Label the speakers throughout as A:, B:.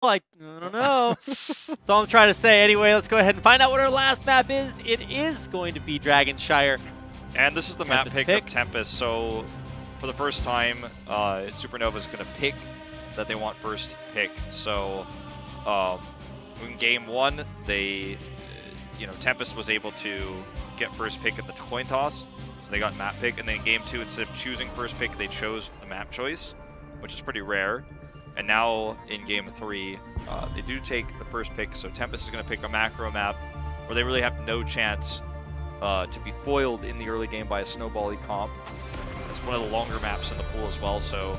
A: I don't know. That's all I'm trying to say. Anyway, let's go ahead and find out what our last map is. It is going to be Dragonshire.
B: And this is the
A: Tempest
B: map pick of Tempest, so for the first time, Supernova is going to pick that they want first pick. So in game one, Tempest was able to get first pick at the coin toss, so they got map pick. And then in game two, instead of choosing first pick, they chose the map choice, which is pretty rare. And now in game three, they do take the first pick, so Tempest is going to pick a macro map where they really have no chance to be foiled in the early game by a snowball-y comp. It's one of the longer maps in the pool as well, so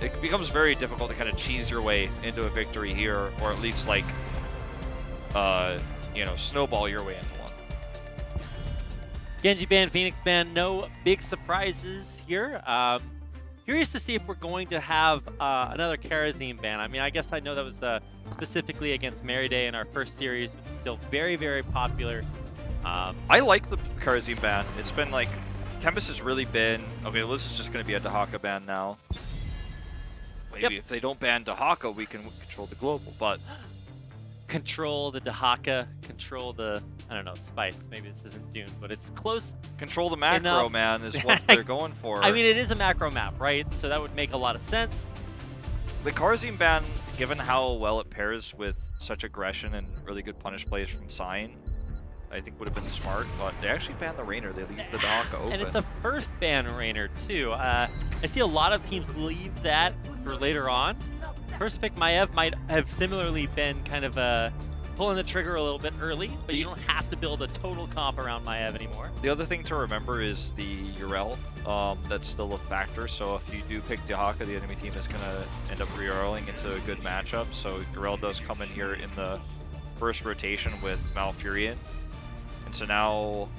B: it becomes very difficult to kind of cheese your way into a victory here, or at least like, snowball your way into one.
A: Genji ban, Phoenix ban, no big surprises here. Curious to see if we're going to have another Karazim ban. I mean, I guess I know that was specifically against Meriday in our first series, but still very, very popular.
B: I like the Karazim ban. It's been like, Tempest has really been, okay, well, this is just going to be a Dahaka ban now. Maybe if they don't ban Dahaka, we can control the global, but...
A: Control the Dahaka, control the, I don't know, Spice. Maybe this isn't Dune, but it's close.
B: Control the macro, man, is what they're going for.
A: I mean, it is a macro map, right? So that would make a lot of sense.
B: The Karazim ban, given how well it pairs with such aggression and really good punish plays from Sign, I think would have been smart, but they actually banned the Rainer. They leave the Dahaka open.
A: And it's a first ban Rainer, too. I see a lot of teams leave that for later on. First pick Maiev might have similarly been kind of pulling the trigger a little bit early, but you don't have to build a total comp around Maiev anymore.
B: The other thing to remember is the Yrel. That's still a factor, so if you do pick Dahaka, the enemy team is going to end up re-Yrling into a good matchup. So Yrel does come in here in the first rotation with Malfurion. And so now,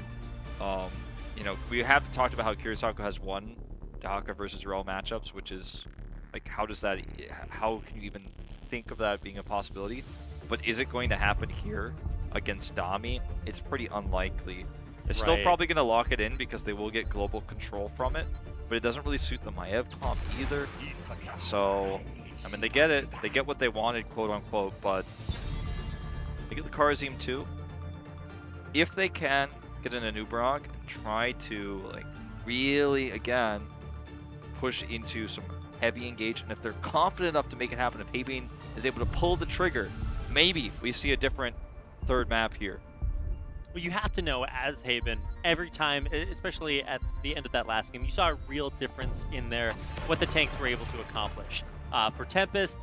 B: we have talked about how Kirisaku has won Dahaka versus Yrel matchups, which is, like, how can you even think of that being a possibility? But is it going to happen here against Dami? It's pretty unlikely. It's still probably going to lock it in because they will get global control from it, but it doesn't really suit the Maiev comp either. So, I mean, they get it. They get what they wanted, quote-unquote, but they get the Karazim too. If they can get an Anubarak and try to, like, really, again, push into some heavy engage, and if they're confident enough to make it happen, if Habeen is able to pull the trigger, maybe we see a different third map here.
A: Well, you have to know, as Haben, every time, especially at the end of that last game, you saw a real difference in what the tanks were able to accomplish. For Tempest,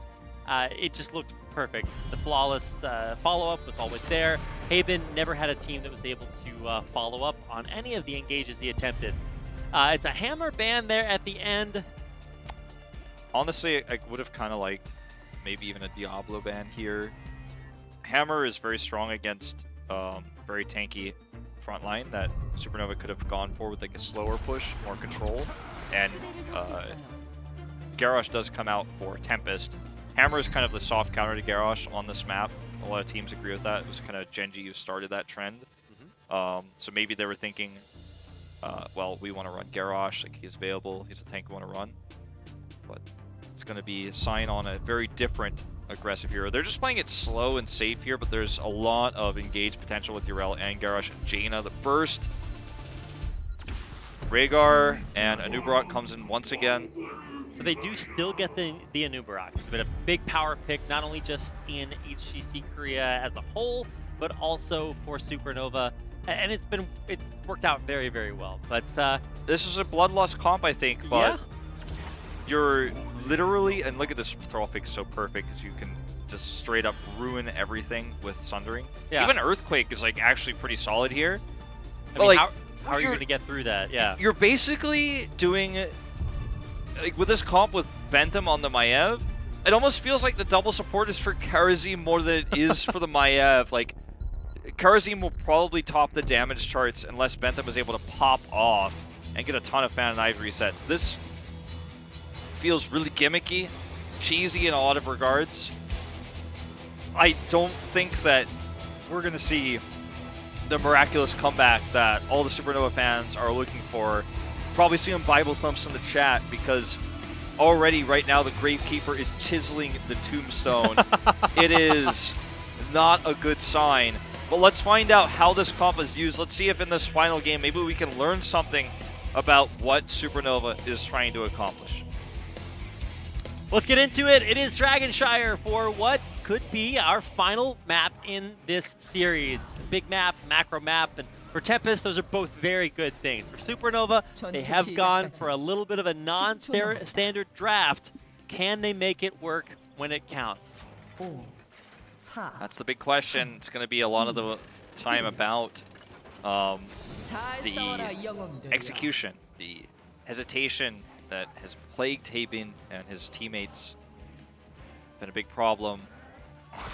A: it just looked perfect. The flawless follow-up was always there. Haben never had a team that was able to follow up on any of the engages he attempted. It's a hammer ban there at the end.
B: Honestly, I would have kind of liked maybe even a Diablo ban here. Hammer is very strong against very tanky front line that Supernova could have gone for with like a slower push, more control. And Garrosh does come out for Tempest. Hammer is kind of the soft counter to Garrosh on this map. A lot of teams agree with that. It was kind of Genji who started that trend. So maybe they were thinking, well, we want to run Garrosh, like he's available, he's a tank we want to run. But it's going to be a sign on a very different aggressive hero. They're just playing it slow and safe here, but there's a lot of engaged potential with Yrel and Garrosh. Jaina, the burst. Rhaegar and Anubarak comes in once again.
A: So they do still get the Anubarak. It's been a big power pick, not only just in HGC Korea as a whole, but also for Supernova. And it worked out very, very well. But
B: this is a bloodlust comp, I think, but...
A: Yeah.
B: You're literally, and look at this throw pick, so perfect because you can just straight up ruin everything with Sundering. Yeah. Even Earthquake is like actually pretty solid here.
A: I mean, like, how are you going to get through that? Yeah.
B: You're basically doing, like with this comp with Bentham on the Maiev, it almost feels like the double support is for Karazim more than it is for the Maiev. Like, Karazim will probably top the damage charts unless Bentham is able to pop off and get a ton of Fan and Knife resets. This feels really gimmicky, cheesy in a lot of regards. I don't think that we're going to see the miraculous comeback that all the Supernova fans are looking for. Probably seeing Bible thumps in the chat because already right now the Gravekeeper is chiseling the tombstone. It is not a good sign. But let's find out how this comp is used. Let's see if in this final game maybe we can learn something about what Supernova is trying to accomplish.
A: Let's get into it. It is Dragonshire for what could be our final map in this series. Big map, macro map, and for Tempest, those are both very good things. For Supernova, they have gone for a little bit of a non-standard draft. Can they make it work when it counts?
B: That's the big question. It's going to be a lot of the time about the execution, the hesitation that has plagued Haben and his teammates. Been a big problem.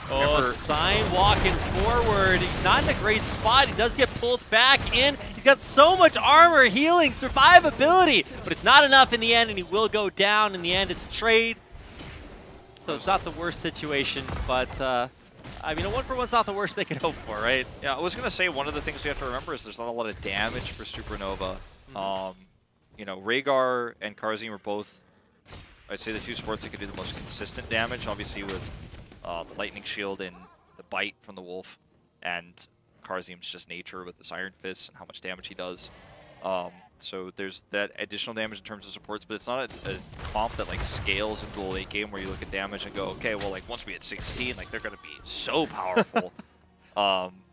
A: Oh, Sign walking forward. He's not in a great spot. He does get pulled back in. He's got so much armor, healing, survivability, but it's not enough in the end, and he will go down. In the end, it's a trade. So it's not the worst situation, but I mean, a 1-for-1's not the worst they could hope for, right?
B: Yeah, I was going to say one of the things we have to remember is there's not a lot of damage for Supernova. You know, Rhaegar and Karzim are both, I'd say, the two supports that can do the most consistent damage, obviously with the Lightning Shield and the Bite from the Wolf, and Karzim's just nature with this Iron Fist and how much damage he does. So there's that additional damage in terms of supports, but it's not a comp that like scales into the late game where you look at damage and go, okay, well, like once we hit 16, like they're going to be so powerful.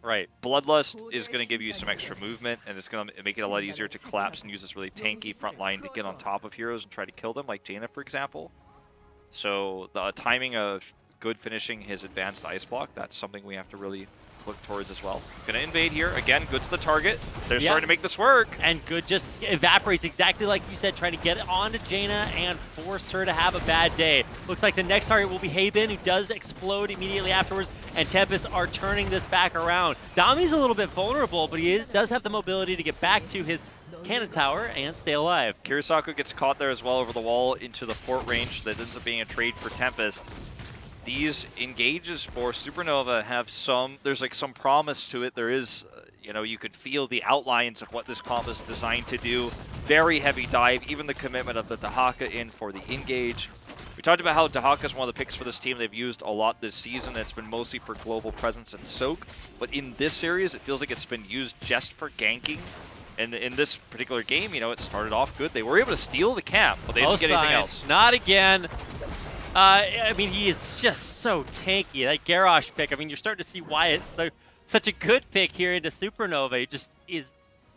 B: Right. Bloodlust is going to give you some extra movement, and it's going to make it a lot easier to collapse and use this really tanky front line to get on top of heroes and try to kill them, like Jaina, for example. So the timing of good finishing his advanced ice block, that's something we have to really look towards as well. Gonna invade here. Again, Good's the target. They're starting to make this work.
A: And Good just evaporates exactly like you said, trying to get onto Jaina and force her to have a bad day. Looks like the next target will be Haben, who does explode immediately afterwards, and Tempest are turning this back around. Dami's a little bit vulnerable, but he does have the mobility to get back to his cannon tower and stay alive.
B: Kirisaku gets caught there as well over the wall into the fort range. That ends up being a trade for Tempest. These engages for Supernova have some, there's like some promise to it. There is, you know, you could feel the outlines of what this comp is designed to do. Very heavy dive, even the commitment of the Dahaka in for the engage. We talked about how Dahaka is one of the picks for this team they've used a lot this season. It's been mostly for global presence and soak, but in this series, it feels like it's been used just for ganking. And in this particular game, you know, it started off good. They were able to steal the camp, but they didn't get anything else.
A: Not again. I mean, he is just so tanky. That Garrosh pick, I mean, you're starting to see why it's such a good pick here into Supernova. He just is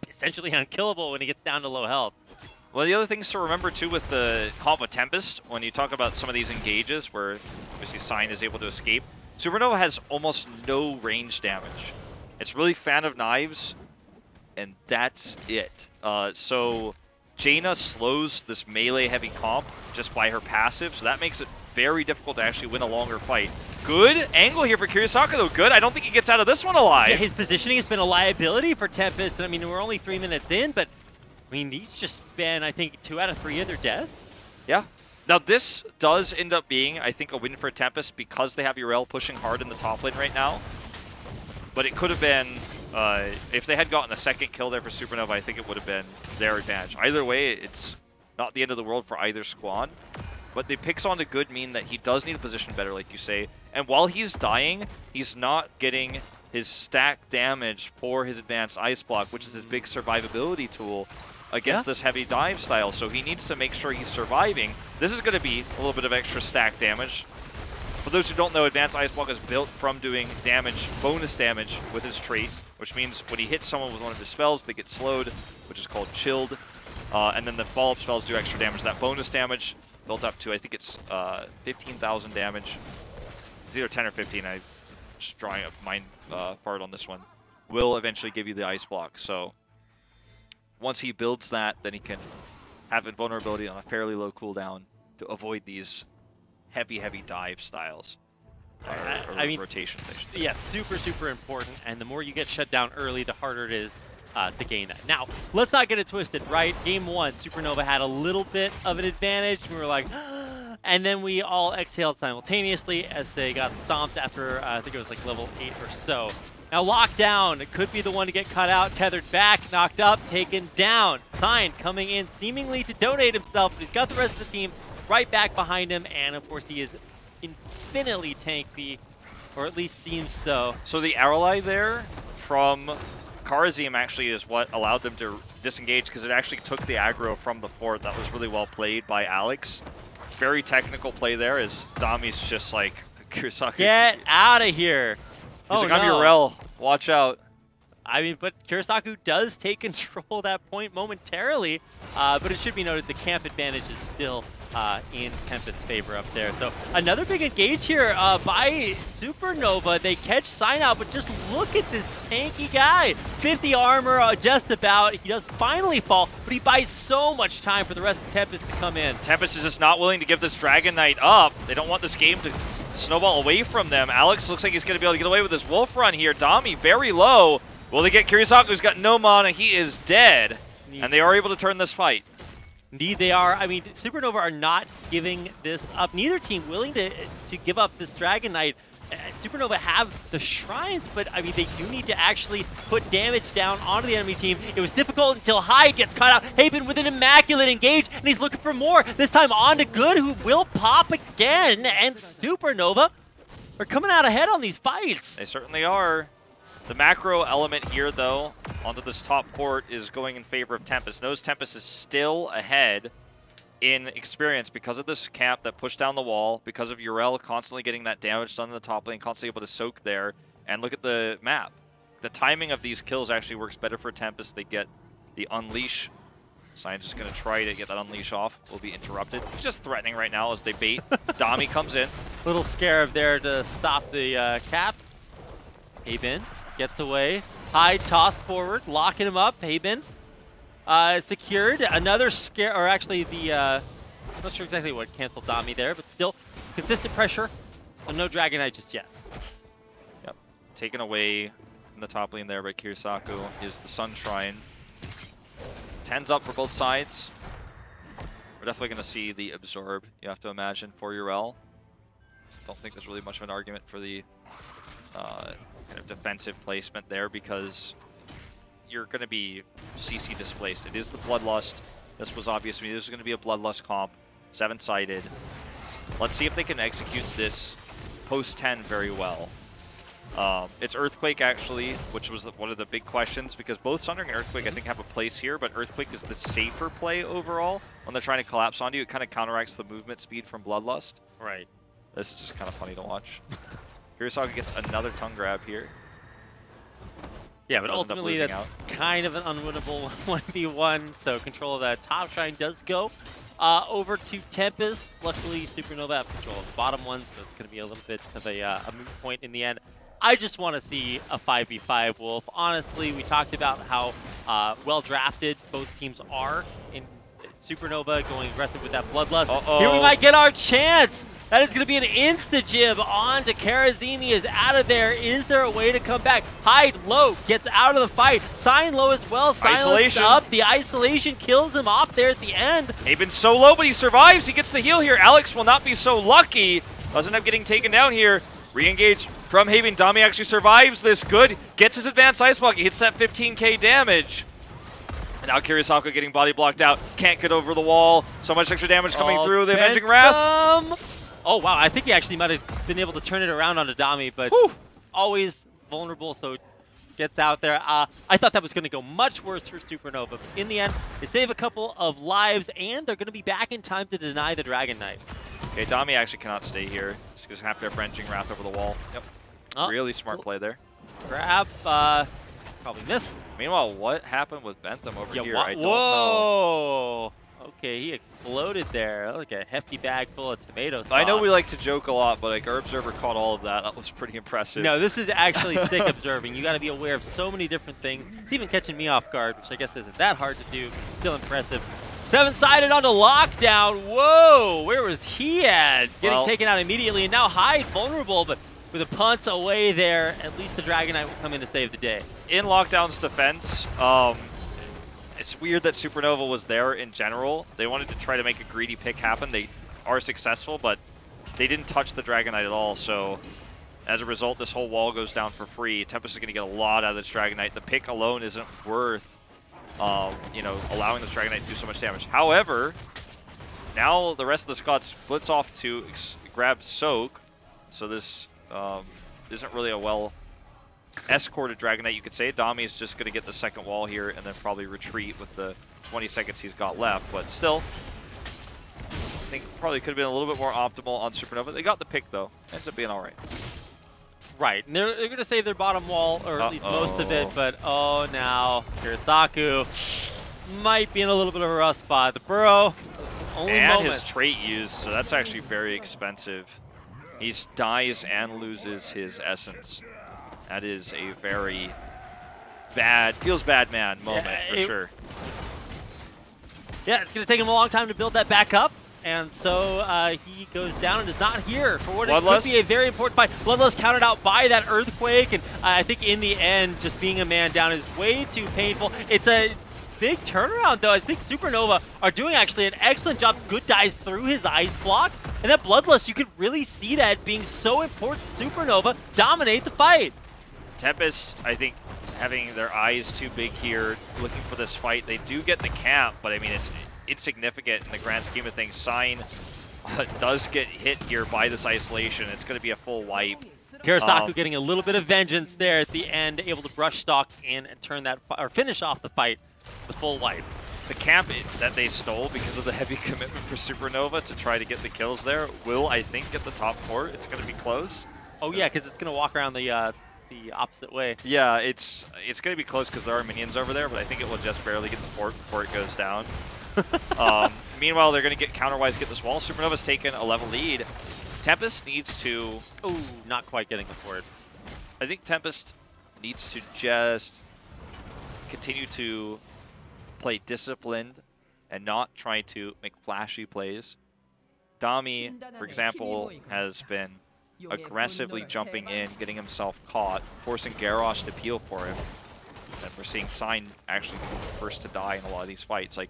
A: essentially unkillable when he gets down to low health.
B: Well, the other things to remember, too, with the comp with Tempest, when you talk about some of these engages where obviously Sign is able to escape, Supernova has almost no range damage. It's really Fan of Knives, and that's it. So Jaina slows this melee-heavy comp just by her passive, so that makes it very difficult to actually win a longer fight. Good angle here for Kirisaku, though. Good. I don't think he gets out of this one alive.
A: Yeah, his positioning has been a liability for Tempest. I mean, we're only 3 minutes in, but I mean, he's just been, I think, 2 out of 3 of their deaths.
B: Yeah. Now, this does end up being, I think, a win for Tempest because they have Yrel pushing hard in the top lane right now. But it could have been, if they had gotten a second kill there for Supernova, I think it would have been their advantage. Either way, it's not the end of the world for either squad. But the picks on the Good mean that he does need a position better, like you say. And while he's dying, he's not getting his stack damage for his advanced ice block, which is his big survivability tool against this heavy dive style. So he needs to make sure he's surviving. This is going to be a little bit of extra stack damage. For those who don't know, advanced ice block is built from doing damage, bonus damage with his trait, which means when he hits someone with one of his spells, they get slowed, which is called chilled. And then the follow-up spells do extra damage. That bonus damage built up to, I think it's 15,000 damage. It's either 10 or 15. I'm just drawing a mind fart on this one. Will eventually give you the ice block. So once he builds that, then he can have invulnerability on a fairly low cooldown to avoid these heavy dive styles. I mean, rotations, I should say.
A: Yeah, super, super important. And the more you get shut down early, the harder it is to gain that. Now, let's not get it twisted, right? Game 1, Supernova had a little bit of an advantage. We were like, and then we all exhaled simultaneously as they got stomped after, I think it was like level 8 or so. Now, Lockdown, it could be the one to get cut out, tethered back, knocked up, taken down. Sign coming in seemingly to donate himself, but he's got the rest of the team right back behind him, and of course he is infinitely tanky, or at least seems so.
B: So the ally there from Karazim actually is what allowed them to disengage, because it actually took the aggro from the fort. That was really well played by Alex. Very technical play there, as Dami's just like, Kurisaku.
A: Get out of here.
B: He's like, I'm Urel. Watch out.
A: I mean, but Kurisaku does take control of that point momentarily, but it should be noted the camp advantage is still in Tempest's favor up there. So another big engage here by Supernova. They catch Sign out, but just look at this tanky guy. 50 armor, just about. He does finally fall, but he buys so much time for the rest of Tempest to come in.
B: Tempest is just not willing to give this Dragon Knight up. They don't want this game to snowball away from them. Alex looks like he's going to be able to get away with this Wolf Run here. Dami very low. Will they get Kurisaku, who's got no mana? He is dead, and they are able to turn this fight.
A: Indeed they are. I mean, Supernova are not giving this up. Neither team willing to give up this Dragon Knight. Supernova have the shrines, but I mean, they do need to actually put damage down onto the enemy team. It was difficult until Hyde gets caught out. Haven with an immaculate engage, and he's looking for more. This time on to Good, who will pop again, and Supernova are coming out ahead on these fights.
B: They certainly are. The macro element here, though, onto this top port is going in favor of Tempest. Knows Tempest is still ahead in experience because of this camp that pushed down the wall, because of Urel constantly getting that damage done in the top lane, constantly able to soak there. And look at the map. The timing of these kills actually works better for Tempest. They get the Unleash. Sign's just going to try to get that Unleash off. Will be interrupted. He's just threatening right now as they bait. Dami comes in.
A: Little Scarab there to stop the cap. Haven gets away. Hyde tossed forward, locking him up. Haven secured. Another scare, or actually the, not sure exactly what canceled Dami there, but still consistent pressure. And no Dragon Knight just yet.
B: Yep. Taken away in the top lane there by Kurisaku is the Sun Shrine. 10's up for both sides. We're definitely going to see the Absorb, you have to imagine, for Urel. Don't think there's really much of an argument for the kind of defensive placement there, because you're going to be CC displaced. It is the Bloodlust. This was obvious to me. This is going to be a Bloodlust comp, 7-sided. Let's see if they can execute this post-10 very well. It's Earthquake, actually, which was one of the big questions, because both Sundering and Earthquake, I think, have a place here, but Earthquake is the safer play overall. When they're trying to collapse onto you, it kind of counteracts the movement speed from Bloodlust.
A: Right.
B: This is just kind of funny to watch. Kurisaku gets another tongue grab here.
A: Yeah, but ultimately that's kind of an unwinnable 1v1, so control of that top shrine does go over to Tempest. Luckily, Supernova have control of the bottom one, so it's going to be a little bit of a moot point in the end. I just want to see a 5v5 Wolf. Honestly, we talked about how well-drafted both teams are in Supernova going aggressive with that Bloodlust. Here we might get our chance! That is going to be an insta-jib on to Karazim. He is out of there. Is there a way to come back? Hyde low, gets out of the fight. Sign low as well. Silence up. The isolation kills him off there at the end.
B: Haven's so low, but he survives. He gets the heal here. Alex will not be so lucky. Doesn't end up getting taken down here. Re-engage from Haven. Dami actually survives this. Good. Gets his advanced ice block. He hits that 15k damage. And now Kurisaku getting body blocked out. Can't get over the wall. So much extra damage coming through. The Avenging Wrath.
A: Oh, wow. I think he actually might have been able to turn it around onto Dami, but always vulnerable, so gets out there. I thought that was going to go much worse for Supernova, but in the end, they save a couple of lives, and they're going to be back in time to deny the Dragon Knight.
B: Okay, Dami actually cannot stay here. He's going to have to have Avenging Wrath over the wall. Yep. Really smart play there.
A: Grab, probably missed.
B: Meanwhile, what happened with Bentham over here? I don't
A: know. Okay, he exploded there. Like a hefty bag full of tomato sauce.
B: I know we like to joke a lot, but like our observer caught all of that. That was pretty impressive.
A: No, this is actually sick observing. You got to be aware of so many different things. It's even catching me off guard, which I guess isn't that hard to do. But still impressive. 7-sided onto Lockdown. Whoa, where was he at? Getting taken out immediately, and now Hyde vulnerable, but with a punt away there, at least the Dragon Knight will come in to save the day.
B: In Lockdown's defense, it's weird that Supernova was there in general. They wanted to try to make a greedy pick happen. They are successful, but they didn't touch the Dragon Knight at all. So as a result, this whole wall goes down for free. Tempest is going to get a lot out of this Dragon Knight. The pick alone isn't worth, you know, allowing this Dragon Knight to do so much damage. However, now the rest of the squad splits off to grab Soak. So this isn't really a well escorted Dragon Knight, you could say. Dami is just going to get the second wall here and then probably retreat with the 20 seconds he's got left. But still, I think probably could have been a little bit more optimal on Supernova. They got the pick, though. Ends up being all right.
A: Right, and they're going to save their bottom wall, or at least most of it, but oh, now Kirisaku might be in a little bit of a rough spot. The burrow, only
B: and
A: moment.
B: his trait used, so that's actually very expensive. He dies and loses his essence. That is a very bad, feels bad man moment for sure.
A: Yeah, it's going to take him a long time to build that back up. And so he goes down and is not here for what it could be a very important fight. Bloodlust counted out by that earthquake, and I think in the end, just being a man down is way too painful. It's a big turnaround, though. I think Supernova are doing actually an excellent job. Good dives through his ice block, and that Bloodlust, you could really see that being so important. Supernova dominate the fight.
B: Tempest, I think, having their eyes too big here, looking for this fight. They do get the camp, but I mean, it's insignificant in the grand scheme of things. Sign does get hit here by this isolation. It's going to be a full wipe.
A: Kirisaku getting a little bit of vengeance there at the end, able to brush stock in and turn that or finish off the fight, the full wipe.
B: The camp that they stole because of the heavy commitment for Supernova to try to get the kills there will, I think, get the top 4. It's going to be close.
A: Oh yeah, because it's going to walk around the opposite way.
B: Yeah, it's going to be close because there are minions over there, but I think it will just barely get the fort before it goes down. Meanwhile, they're going to get counterwise, get this wall. Supernova's taken a level lead. Tempest needs to...
A: Ooh, not quite getting the fort.
B: I think Tempest needs to just continue to play disciplined and not try to make flashy plays. Dami, for example, has been aggressively jumping in, getting himself caught, forcing Garrosh to peel for him. And we're seeing Sign actually be the first to die in a lot of these fights. Like,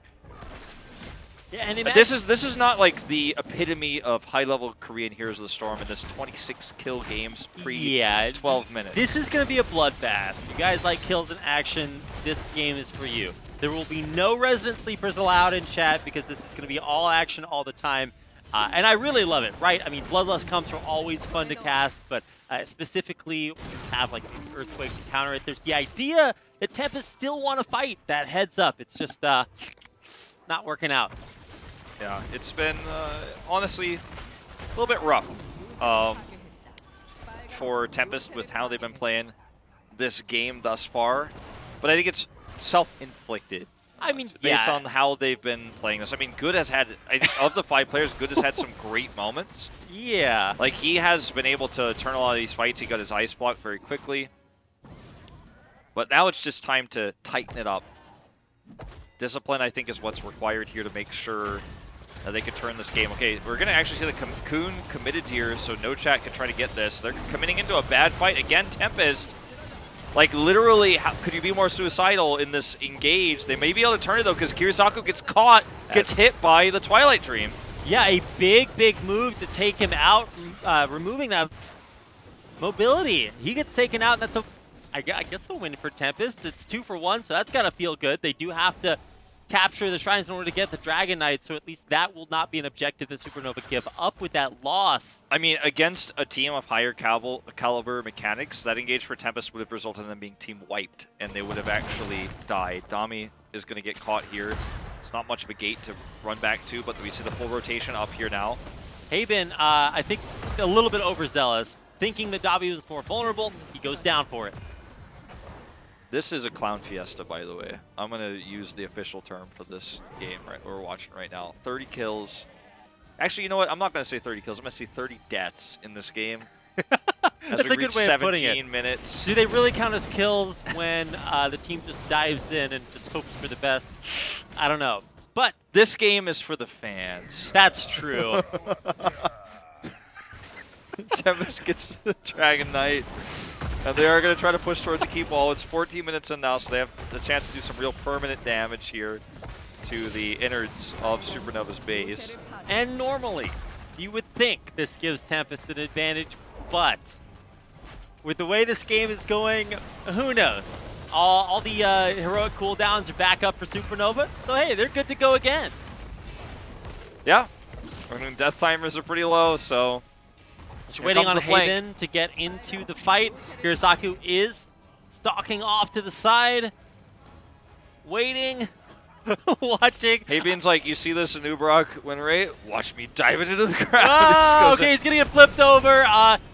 A: yeah, and
B: this is not like the epitome of high-level Korean Heroes of the Storm in this 26 kill games pre 12 minutes.
A: This is going to be a bloodbath. You guys like kills and action, this game is for you. There will be no resident sleepers allowed in chat because this is going to be all action all the time. And I really love it, right? I mean, Bloodlust comes from always fun to cast, but specifically when you have like the Earthquake to counter it, there's the idea that Tempest still want to fight that heads up. It's just not working out.
B: Yeah, it's been, honestly, a little bit rough for Tempest with how they've been playing this game thus far. But I think it's self-inflicted.
A: I mean,
B: based on how they've been playing this. I mean, Good has had, I think of the 5 players, Good has had some great moments.
A: Yeah.
B: Like, he has been able to turn a lot of these fights. He got his ice block very quickly. But now it's just time to tighten it up. Discipline, I think, is what's required here to make sure that they can turn this game. Okay, we're going to actually see the Cocoon committed here, so no chat can try to get this. They're committing into a bad fight. Again, Tempest. Like, literally, how could you be more suicidal in this engage? They may be able to turn it, though, because Kirisaku gets caught, gets hit by the Twilight Dream.
A: Yeah, a big move to take him out, removing that mobility. He gets taken out, and that's I guess a win for Tempest. It's 2 for 1, so that's got to feel good. They do have to capture the shrines in order to get the Dragon Knight, so at least that will not be an objective that Supernova give up with that loss.
B: I mean, against a team of higher caliber mechanics, that engage for Tempest would have resulted in them being team wiped, and they would have actually died. Dami is going to get caught here. It's not much of a gate to run back to, but we see the full rotation up here now.
A: Haben, I think, a little bit overzealous. Thinking that Davi was more vulnerable, he goes down for it.
B: This is a clown fiesta, by the way. I'm going to use the official term for this game we're watching right now. 30 kills. Actually, you know what? I'm not going to say 30 kills. I'm going to say 30 deaths in this game.
A: That's a good way of putting it.
B: 17 minutes.
A: Do they really count as kills when the team just dives in and just hopes for the best? I don't know. But
B: this game is for the fans.
A: That's true.
B: Tempest gets the Dragon Knight. And they are going to try to push towards a keep wall. It's 14 minutes in now, so they have the chance to do some real permanent damage here to the innards of Supernova's base.
A: And normally, you would think this gives Tempest an advantage, but with the way this game is going, who knows? All the heroic cooldowns are back up for Supernova, so hey, they're good to go again.
B: Yeah, I mean, death timers are pretty low, so
A: just waiting on Haven to get into the fight. Hirasaku is stalking off to the side, waiting, watching.
B: Haven's like, you see this in Ubrok when Ray? Watch me dive into the ground.
A: Oh, okay, he's gonna get flipped over.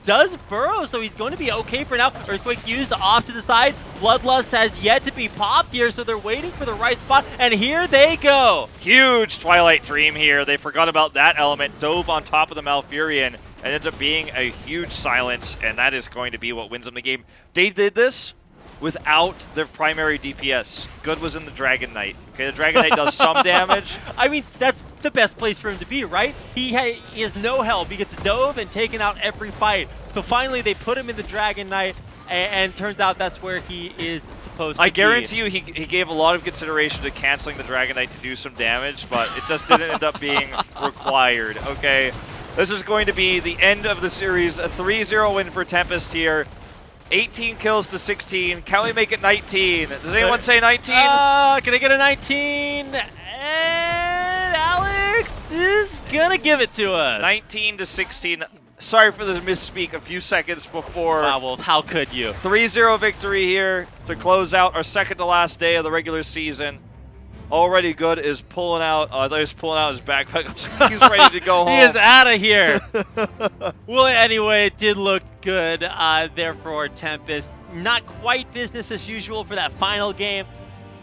A: Does burrow, so he's going to be okay for now. Earthquake's used off to the side. Bloodlust has yet to be popped here, so they're waiting for the right spot, and here they go.
B: Huge Twilight Dream here. They forgot about that element, dove on top of the Malfurion, and ends up being a huge silence, and that is going to be what wins them the game. They did this without their primary DPS. Good was in the Dragon Knight. Okay, the Dragon Knight does some damage.
A: I mean, that's the best place for him to be, right? He has no help. He gets dove and taken out every fight. So finally, they put him in the Dragon Knight, and turns out that's where he is supposed to be.
B: I guarantee you he gave a lot of consideration to canceling the Dragon Knight to do some damage, but it just didn't end up being required, okay? This is going to be the end of the series, a 3-0 win for Tempest here. 18 kills to 16. Can we make it 19? Does anyone say 19?
A: Can I get a 19? And Alex is gonna give it to us.
B: 19 to 16. Sorry for the misspeak a few seconds before.
A: Wow, well, how could you?
B: 3-0 victory here to close out our second to last day of the regular season. Already Good is pulling out. I thought he was pulling out his backpack. He's ready to go home.
A: He is out of here. Well, anyway, it did look good there for Tempest. Not quite business as usual for that final game,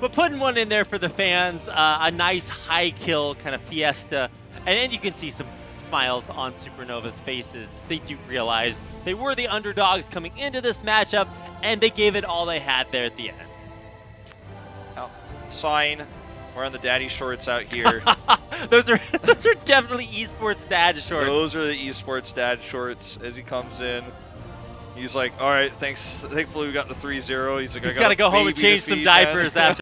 A: but putting one in there for the fans. A nice high kill kind of fiesta. And you can see some smiles on Supernova's faces. They do realize they were the underdogs coming into this matchup, and they gave it all they had there at the end.
B: Oh, sign. Wearing the daddy shorts out here.
A: those are definitely esports dad shorts.
B: Those are the esports dad shorts as he comes in. He's like, all right, thanks. Thankfully we got the 3-0. He's like, I
A: gotta go home and change some diapers after